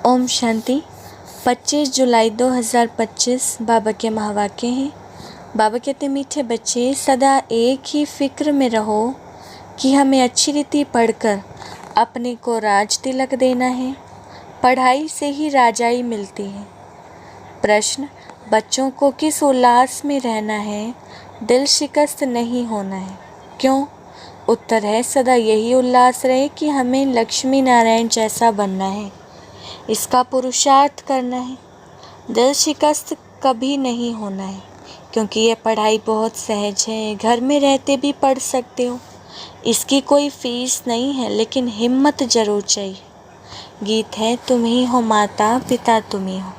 ओम शांति। 25 जुलाई 2025 बाबा के महावाक्य हैं। बाबा कहते मीठे बच्चे, सदा एक ही फिक्र में रहो कि हमें अच्छी रीति पढ़कर अपने को राज तिलक देना है। पढ़ाई से ही राजाई मिलती है। प्रश्न, बच्चों को किस उल्लास में रहना है? दिल शिकस्त नहीं होना है। क्यों? उत्तर है, सदा यही उल्लास रहे कि हमें लक्ष्मी नारायण जैसा बनना है। इसका पुरुषार्थ करना है। दिल शिकस्त कभी नहीं होना है, क्योंकि ये पढ़ाई बहुत सहज है। घर में रहते भी पढ़ सकते हो। इसकी कोई फीस नहीं है, लेकिन हिम्मत जरूर चाहिए। गीत है, तुम ही हो माता, पिता तुम ही हो।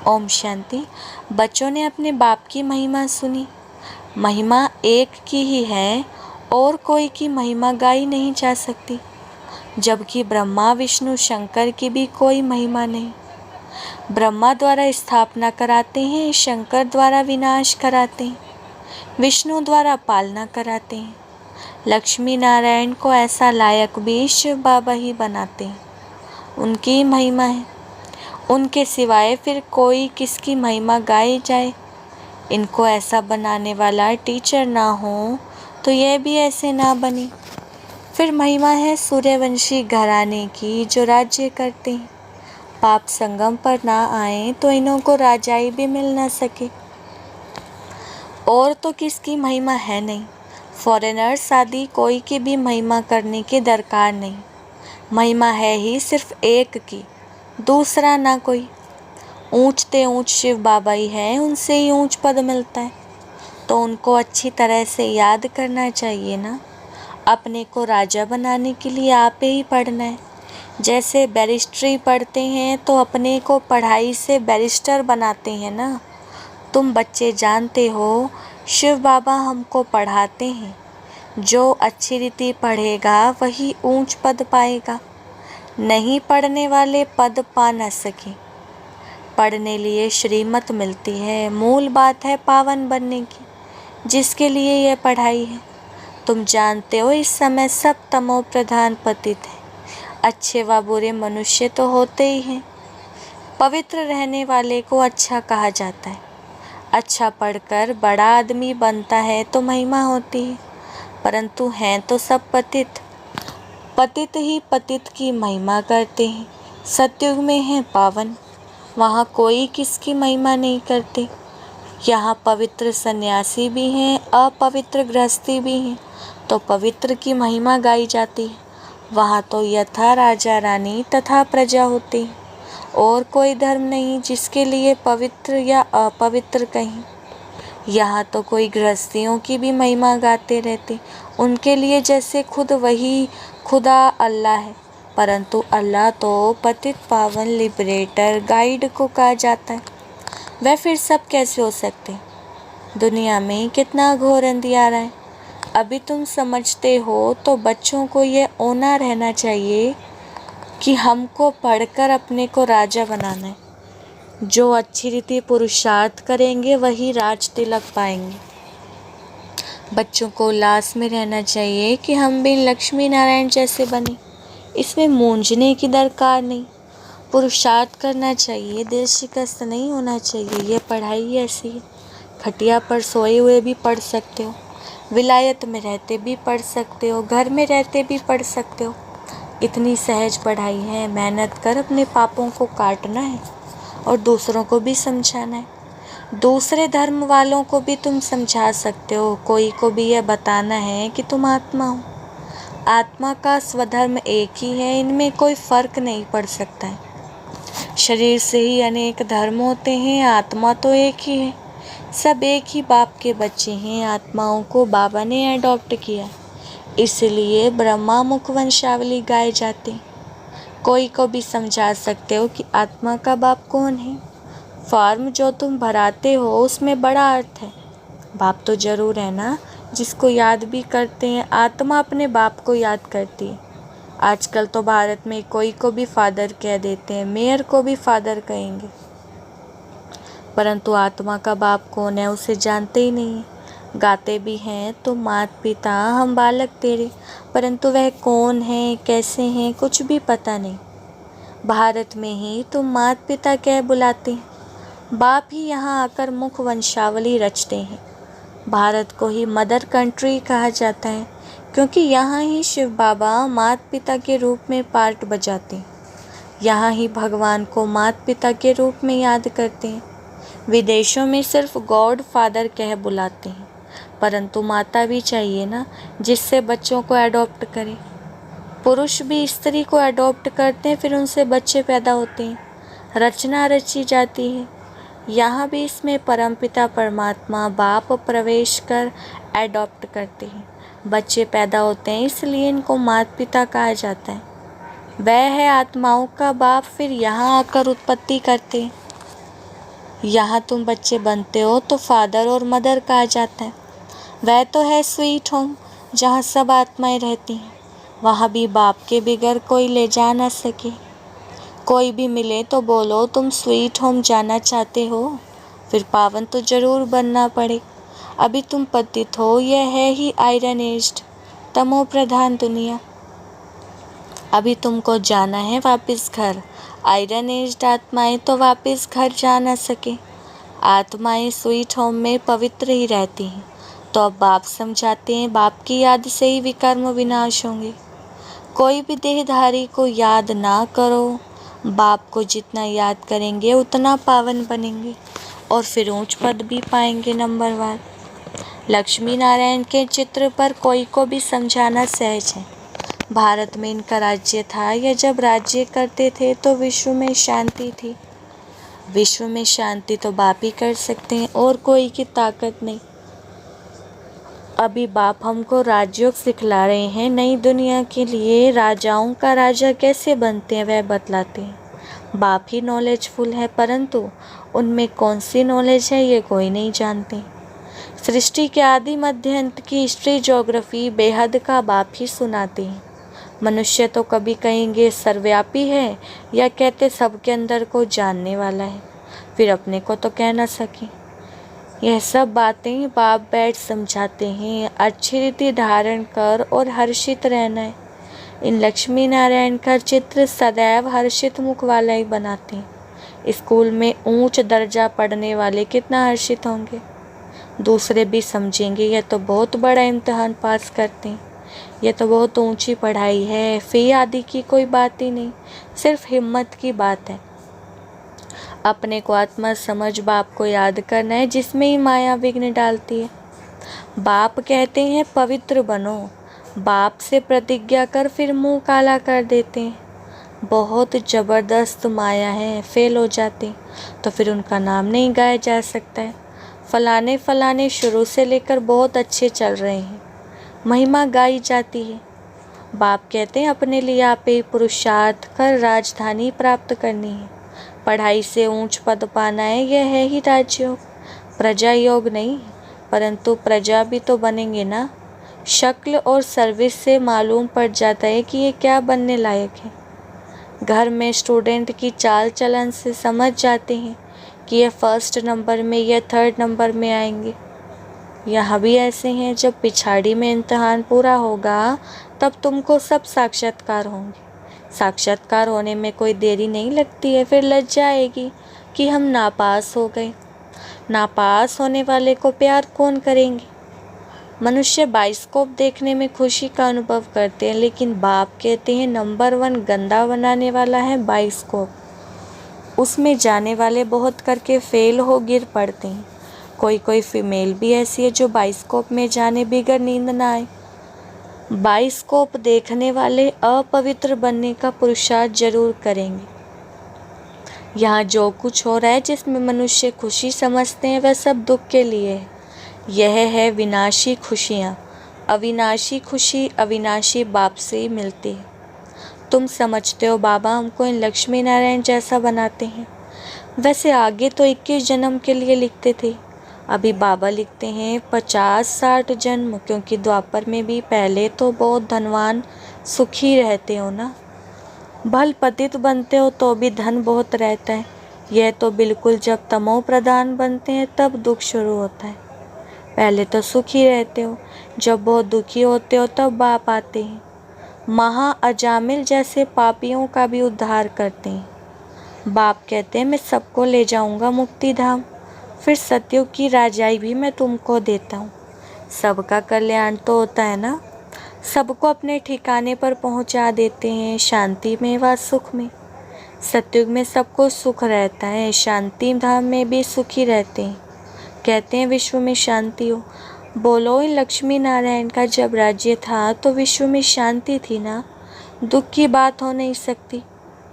ओम शांति। बच्चों ने अपने बाप की महिमा सुनी। महिमा एक की ही है और कोई की महिमा गाई नहीं जा सकती, जबकि ब्रह्मा विष्णु शंकर की भी कोई महिमा नहीं। ब्रह्मा द्वारा स्थापना कराते हैं, शंकर द्वारा विनाश कराते हैं, विष्णु द्वारा पालना कराते हैं। लक्ष्मी नारायण को ऐसा लायक भी शिव बाबा ही बनाते हैं। उनकी महिमा है। उनके सिवाय फिर कोई किसकी महिमा गाई जाए? इनको ऐसा बनाने वाला टीचर ना हो तो यह भी ऐसे ना बने। फिर महिमा है सूर्यवंशी घराने की, जो राज्य करते हैं। पाप संगम पर ना आए तो इन्हों को राजाई भी मिल ना सके। और तो किसकी महिमा है नहीं। फॉरेनर्स आदि कोई की भी महिमा करने की दरकार नहीं। महिमा है ही सिर्फ एक की, दूसरा ना कोई। ऊंचते ऊंच शिव बाबा ही है, उनसे ही ऊंच पद मिलता है, तो उनको अच्छी तरह से याद करना चाहिए ना। अपने को राजा बनाने के लिए आप ही पढ़ना है। जैसे बैरिस्ट्री पढ़ते हैं तो अपने को पढ़ाई से बैरिस्टर बनाते हैं ना। तुम बच्चे जानते हो, शिव बाबा हमको पढ़ाते हैं। जो अच्छी रीति पढ़ेगा वही ऊंच पद पाएगा। नहीं पढ़ने वाले पद पा न सके। पढ़ने लिए श्रीमत मिलती है। मूल बात है पावन बनने की, जिसके लिए यह पढ़ाई है। तुम जानते हो, इस समय सब तमो प्रधान पतित है। अच्छे व बुरे मनुष्य तो होते ही हैं। पवित्र रहने वाले को अच्छा कहा जाता है। अच्छा पढ़कर बड़ा आदमी बनता है तो महिमा होती है, परंतु हैं तो सब पतित। पतित ही पतित की महिमा करते हैं। सतयुग में है पावन, वहाँ कोई किसकी महिमा नहीं करते। यहाँ पवित्र सन्यासी भी हैं, अपवित्र गृहस्थी भी हैं, तो पवित्र की महिमा गाई जाती है। वहाँ तो यथा राजा रानी तथा प्रजा होती है, और कोई धर्म नहीं जिसके लिए पवित्र या अपवित्र कहीं। यहाँ तो कोई गृहस्थियों की भी महिमा गाते रहते, उनके लिए जैसे खुद वही खुदा अल्लाह है, परंतु अल्लाह तो पतित पावन लिबरेटर गाइड को कहा जाता है। वह फिर सब कैसे हो सकते? दुनिया में कितना घोर अंधियारा है। अभी तुम समझते हो तो बच्चों को ये ओना रहना चाहिए कि हमको पढ़कर अपने को राजा बनाना है। जो अच्छी रीति पुरुषार्थ करेंगे वही राज तिलक पाएंगे। बच्चों को उल्लास में रहना चाहिए कि हम भी लक्ष्मी नारायण जैसे बने। इसमें मूंझने की दरकार नहीं। पुरुषार्थ करना चाहिए, दिल शिकस्त नहीं होना चाहिए। ये पढ़ाई ऐसी है। खटिया पर सोए हुए भी पढ़ सकते हो, विलायत में रहते भी पढ़ सकते हो, घर में रहते भी पढ़ सकते हो। इतनी सहज पढ़ाई है। मेहनत कर अपने पापों को काटना है और दूसरों को भी समझाना है। दूसरे धर्म वालों को भी तुम समझा सकते हो। कोई को भी यह बताना है कि तुम आत्मा हो। आत्मा का स्वधर्म एक ही है, इनमें कोई फर्क नहीं पड़ सकता है। शरीर से ही अनेक धर्म होते हैं, आत्मा तो एक ही है। सब एक ही बाप के बच्चे हैं। आत्माओं को बाबा ने अडॉप्ट किया, इसलिए ब्रह्मा मुख वंशावली गाए जाते। कोई को भी समझा सकते हो कि आत्मा का बाप कौन है। फॉर्म जो तुम भराते हो उसमें बड़ा अर्थ है। बाप तो जरूर है ना, जिसको याद भी करते हैं। आत्मा अपने बाप को याद करती है। आजकल तो भारत में कोई को भी फादर कह देते हैं, मेयर को भी फादर कहेंगे, परंतु आत्मा का बाप कौन है उसे जानते ही नहीं है। गाते भी हैं तो मात पिता हम बालक तेरे, परंतु वह कौन है, कैसे हैं, कुछ भी पता नहीं। भारत में ही तुम माता पिता कह बुलाते हैं, बाप ही यहाँ आकर मुख वंशावली रचते हैं। भारत को ही मदर कंट्री कहा जाता है क्योंकि यहाँ ही शिव बाबा माता पिता के रूप में पार्ट बजाते हैं। यहाँ ही भगवान को माता पिता के रूप में याद करते हैं। विदेशों में सिर्फ गॉड फादर कह बुलाते हैं, परंतु माता भी चाहिए ना, जिससे बच्चों को अडॉप्ट करें। पुरुष भी स्त्री को अडॉप्ट करते हैं, फिर उनसे बच्चे पैदा होते हैं, रचना रची जाती है। यहाँ भी इसमें परमपिता परमात्मा बाप प्रवेश कर अडॉप्ट करते हैं, बच्चे पैदा होते हैं, इसलिए इनको माता पिता कहा जाता है। वह है आत्माओं का बाप, फिर यहाँ आकर उत्पत्ति करते हैं। यहाँ तुम बच्चे बनते हो तो फादर और मदर कहा जाता है। वह तो है स्वीट होम, जहाँ सब आत्माएं रहती हैं। वहाँ भी बाप के बगैर कोई ले जा ना सके। कोई भी मिले तो बोलो तुम स्वीट होम जाना चाहते हो, फिर पावन तो जरूर बनना पड़े। अभी तुम पतित हो, यह है ही आयरन एज्ड तमो प्रधान दुनिया। अभी तुमको जाना है वापस घर। आयरन एज्ड आत्माएं तो वापस घर जा ना सके। आत्माएं स्वीट होम में पवित्र ही रहती हैं। तो अब बाप समझाते हैं, बाप की याद से ही विकर्म विनाश होंगे। कोई भी देहधारी को याद ना करो, बाप को जितना याद करेंगे उतना पावन बनेंगे और फिर ऊंच पद भी पाएंगे नंबरवार। लक्ष्मी नारायण के चित्र पर कोई को भी समझाना सहज है। भारत में इनका राज्य था, या जब राज्य करते थे तो विश्व में शांति थी। विश्व में शांति तो बाप ही कर सकते हैं, और कोई की ताकत नहीं। अभी बाप हमको राजयोग सिखला रहे हैं। नई दुनिया के लिए राजाओं का राजा कैसे बनते हैं वह बतलाते हैं। बाप ही नॉलेजफुल है, परंतु उनमें कौन सी नॉलेज है ये कोई नहीं जानते। सृष्टि के आदि मध्य अंत की हिस्ट्री ज्योग्राफी बेहद का बाप ही सुनाते हैं। मनुष्य तो कभी कहेंगे सर्वव्यापी है, या कहते सबके अंदर को जानने वाला है, फिर अपने को तो कह ना सके। यह सब बातें बाप बैठ समझाते हैं। अच्छी रीति धारण कर और हर्षित रहना है। इन लक्ष्मी नारायण का चित्र सदैव हर्षित मुख वाला ही बनाते हैं। स्कूल में ऊंच दर्जा पढ़ने वाले कितना हर्षित होंगे, दूसरे भी समझेंगे यह तो बहुत बड़ा इम्तिहान पास करते हैं, यह तो बहुत ऊंची पढ़ाई है। फी आदि की कोई बात ही नहीं, सिर्फ हिम्मत की बात है। अपने को आत्मा समझ बाप को याद करना है, जिसमें ही माया विघ्न डालती है। बाप कहते हैं पवित्र बनो, बाप से प्रतिज्ञा कर, फिर मुंह काला कर देते हैं। बहुत ज़बरदस्त माया है, फेल हो जाते तो फिर उनका नाम नहीं गाया जा सकता है। फलाने फलाने शुरू से लेकर बहुत अच्छे चल रहे हैं, महिमा गाई जाती है। बाप कहते हैं अपने लिए आप ही पुरुषार्थ कर राजधानी प्राप्त करनी है, पढ़ाई से ऊंच पद पाना है, यह है ही राजयोग। प्रजा योग नहीं, परंतु प्रजा भी तो बनेंगे ना। शक्ल और सर्विस से मालूम पड़ जाता है कि ये क्या बनने लायक है। घर में स्टूडेंट की चाल चलन से समझ जाते हैं कि ये फर्स्ट नंबर में या थर्ड नंबर में आएंगे। यहाँ भी ऐसे हैं, जब पिछाड़ी में इम्तिहान पूरा होगा तब तुमको सब साक्षात्कार होंगे। साक्षात्कार होने में कोई देरी नहीं लगती है, फिर लज्जा आएगी कि हम नापास हो गए। नापास होने वाले को प्यार कौन करेंगे। मनुष्य बाइस्कोप देखने में खुशी का अनुभव करते हैं, लेकिन बाप कहते हैं नंबर 1 गंदा बनाने वाला है बाइस्कोप। उसमें जाने वाले बहुत करके फेल हो गिर पड़ते हैं। कोई फीमेल भी ऐसी है जो बाइस्कोप में जाने बिगर नींद ना आए। बाइस्कोप देखने वाले अपवित्र बनने का पुरुषार्थ जरूर करेंगे। यहाँ जो कुछ हो रहा है जिसमें मनुष्य खुशी समझते हैं वह सब दुख के लिए है। यह है विनाशी खुशियाँ। अविनाशी खुशी अविनाशी बाप से ही मिलती है। तुम समझते हो बाबा हमको इन लक्ष्मी नारायण जैसा बनाते हैं। वैसे आगे तो 21 जन्म के लिए लिखते थे, अभी बाबा लिखते हैं 50-60 जन्म, क्योंकि द्वापर में भी पहले तो बहुत धनवान सुखी रहते हो ना। भल पतित बनते हो तो भी धन बहुत रहता है। यह तो बिल्कुल जब तमो प्रधान बनते हैं तब दुख शुरू होता है। पहले तो सुखी रहते हो, जब बहुत दुखी होते हो तब बाप आते हैं। महा अजामिल जैसे पापियों का भी उद्धार करते हैं। बाप कहते हैं मैं सबको ले जाऊंगा मुक्ति धाम, फिर सतयुग की राजाई भी मैं तुमको देता हूँ। सबका कल्याण तो होता है ना, सबको अपने ठिकाने पर पहुँचा देते हैं, शांति में व सुख में। सतयुग में सबको सुख रहता है, शांति धाम में भी सुखी रहते हैं। कहते हैं विश्व में शांति हो। बोलो, इन लक्ष्मी नारायण का जब राज्य था तो विश्व में शांति थी ना। दुख की बात हो नहीं सकती,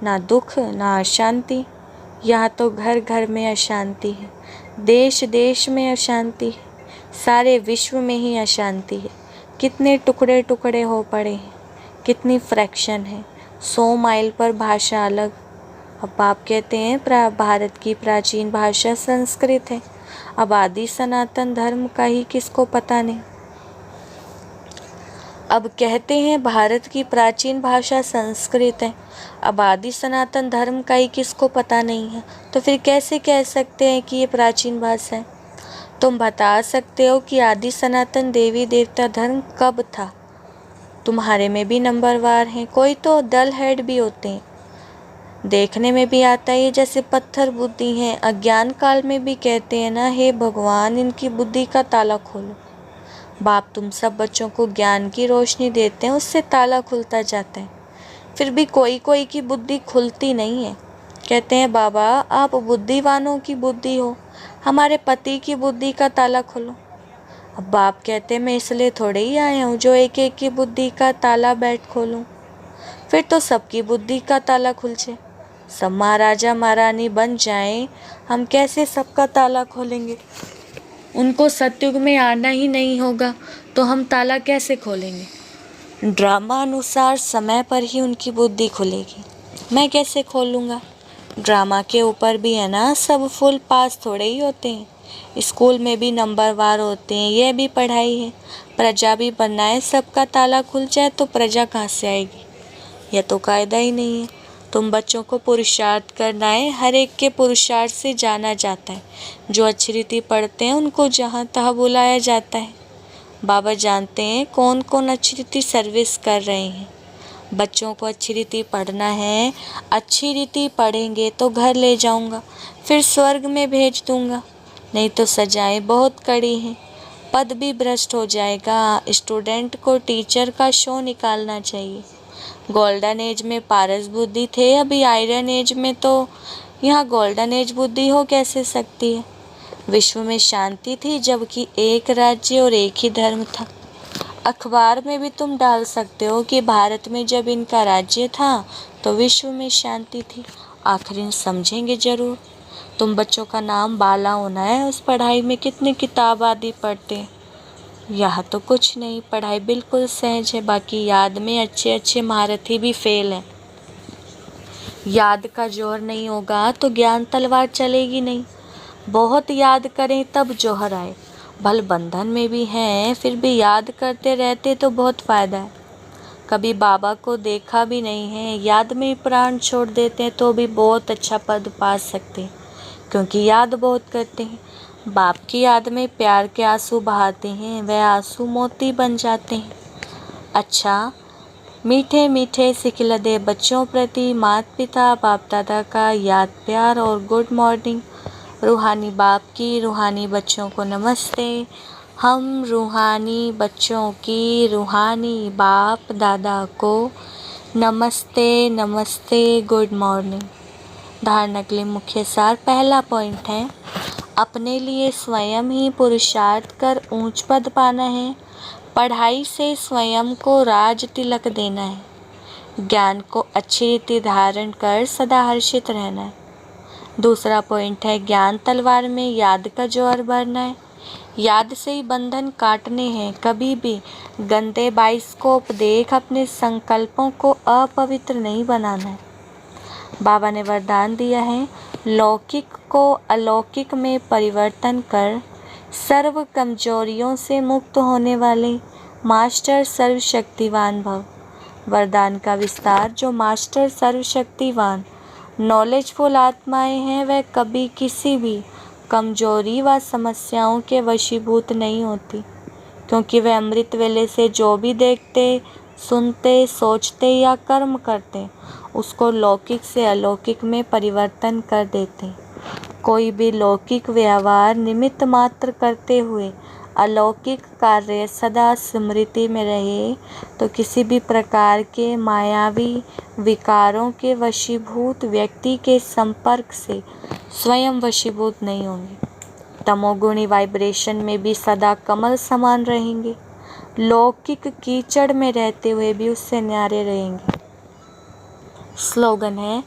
ना दुख ना अशांति। यहाँ तो घर घर में अशांति है, देश देश में अशांति है, सारे विश्व में ही अशांति है। कितने टुकड़े टुकड़े हो पड़े हैं, कितनी फ्रैक्शन है, 100 माइल पर भाषा अलग। अब आप कहते हैं भारत की प्राचीन भाषा संस्कृत है। अब आदि सनातन धर्म का ही किसको पता नहीं। अब कहते हैं भारत की प्राचीन भाषा संस्कृत है, अब आदि सनातन धर्म का ही किसको पता नहीं है। तो फिर कैसे कह सकते हैं कि ये प्राचीन भाषा है। तुम बता सकते हो कि आदि सनातन देवी देवता धर्म कब था। तुम्हारे में भी नंबरवार हैं, कोई तो डल हेड भी होते हैं, देखने में भी आता है जैसे पत्थर बुद्धि हैं। अज्ञान काल में भी कहते हैं ना, हे भगवान इनकी बुद्धि का ताला खोलो। बाप तुम सब बच्चों को ज्ञान की रोशनी देते हैं, उससे ताला खुलता जाता है, फिर भी कोई कोई की बुद्धि खुलती नहीं है। कहते हैं बाबा आप बुद्धिवानों की बुद्धि हो, हमारे पति की बुद्धि का ताला खोलो। अब बाप कहते हैं मैं इसलिए थोड़े ही आया हूँ जो एक एक की बुद्धि का ताला बैठ खोलूँ, फिर तो सबकी बुद्धि का ताला खुल जाए, सब महाराजा महारानी बन जाएं, हम कैसे सबका ताला खोलेंगे। उनको सतयुग में आना ही नहीं होगा तो हम ताला कैसे खोलेंगे। ड्रामा अनुसार समय पर ही उनकी बुद्धि खुलेगी, मैं कैसे खोलूँगा। ड्रामा के ऊपर भी है ना, सब फुल पास थोड़े ही होते हैं, स्कूल में भी नंबरवार होते हैं, यह भी पढ़ाई है। प्रजा भी बनना है, सबका ताला खुल जाए तो प्रजा कहाँ से आएगी, यह तो कायदा ही नहीं है। तुम बच्चों को पुरुषार्थ करना है, हर एक के पुरुषार्थ से जाना जाता है। जो अच्छी रीति पढ़ते हैं उनको जहाँ तहाँ बुलाया जाता है। बाबा जानते हैं कौन कौन अच्छी रीति सर्विस कर रहे हैं। बच्चों को अच्छी रीति पढ़ना है, अच्छी रीति पढ़ेंगे तो घर ले जाऊंगा, फिर स्वर्ग में भेज दूंगा, नहीं तो सजाएं बहुत कड़ी हैं, पद भी भ्रष्ट हो जाएगा। स्टूडेंट को टीचर का शो निकालना चाहिए। गोल्डन एज में पारस बुद्धि थे, अभी आयरन एज में तो यहाँ गोल्डन एज बुद्धि हो कैसे सकती है। विश्व में शांति थी जबकि एक राज्य और एक ही धर्म था। अखबार में भी तुम डाल सकते हो कि भारत में जब इनका राज्य था तो विश्व में शांति थी। आखिर समझेंगे ज़रूर। तुम बच्चों का नाम बाला होना है, उस पढ़ाई में कितनी किताब आदि पढ़ते हैं। यहाँ तो कुछ नहीं, पढ़ाई बिल्कुल सहज है, बाकी याद में अच्छे अच्छे महारथी भी फेल हैं। याद का जोर नहीं होगा तो ज्ञान तलवार चलेगी नहीं। बहुत याद करें तब जोहर आए। भल बंधन में भी हैं, फिर भी याद करते रहते तो बहुत फ़ायदा है। कभी बाबा को देखा भी नहीं है, याद में प्राण छोड़ देते हैं तो भी बहुत अच्छा पद पा सकते हैं, क्योंकि याद बहुत करते हैं। बाप की याद में प्यार के आंसू बहाते हैं, वह आंसू मोती बन जाते हैं। अच्छा, मीठे मीठे सिखिलदे बच्चों प्रति माता पिता बाप दादा का याद प्यार और गुड मॉर्निंग। रूहानी बाप की रूहानी बच्चों को नमस्ते। हम रूहानी बच्चों की रूहानी बाप दादा को नमस्ते नमस्ते, गुड मॉर्निंग। धारणा के लिए मुख्य सार। पहला पॉइंट है, अपने लिए स्वयं ही पुरुषार्थ कर ऊंच पद पाना है। पढ़ाई से स्वयं को राज तिलक देना है। ज्ञान को अच्छी रीति धारण कर सदा हर्षित रहना है। दूसरा पॉइंट है, ज्ञान तलवार में याद का जोर भरना है। याद से ही बंधन काटने हैं। कभी भी गंदे बाइस्कोप देख अपने संकल्पों को अपवित्र नहीं बनाना है। बाबा ने वरदान दिया है, लौकिक को अलौकिक में परिवर्तन कर सर्व कमजोरियों से मुक्त होने वाले मास्टर सर्वशक्तिवान भव। वरदान का विस्तार। जो मास्टर सर्वशक्तिवान नॉलेजफुल आत्माएं हैं, वह कभी किसी भी कमजोरी व समस्याओं के वशीभूत नहीं होती, क्योंकि वे अमृत वेले से जो भी देखते सुनते, सोचते या कर्म करते, उसको लौकिक से अलौकिक में परिवर्तन कर देते। कोई भी लौकिक व्यवहार निमित्त मात्र करते हुए अलौकिक कार्य सदा स्मृति में रहे तो किसी भी प्रकार के मायावी विकारों के वशीभूत व्यक्ति के संपर्क से स्वयं वशीभूत नहीं होंगे। तमोगुणी वाइब्रेशन में भी सदा कमल समान रहेंगे, लौकिक कीचड़ में रहते हुए भी उससे न्यारे रहेंगे। स्लोगन है,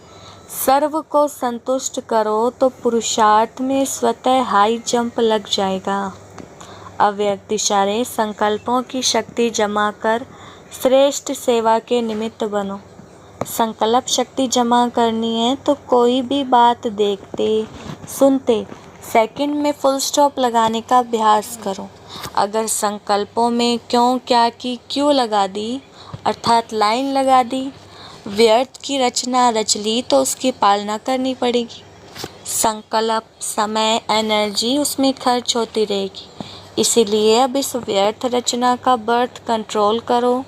सर्व को संतुष्ट करो तो पुरुषार्थ में स्वतः हाई जंप लग जाएगा। अव्यक्त इशारे संकल्पों की शक्ति जमा कर श्रेष्ठ सेवा के निमित्त बनो। संकल्प शक्ति जमा करनी है तो कोई भी बात देखते, सुनते सेकंड में फुल स्टॉप लगाने का अभ्यास करो। अगर संकल्पों में क्यों, क्या की, क्यों लगा दी अर्थात लाइन लगा दी, व्यर्थ की रचना रच ली तो उसकी पालना करनी पड़ेगी। संकल्प, समय, एनर्जी उसमें खर्च होती रहेगी। इसीलिए अब इस व्यर्थ रचना का बर्थ कंट्रोल करो,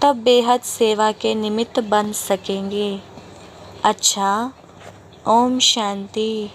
तब बेहद सेवा के निमित्त बन सकेंगे। अच्छा, ओम शांति।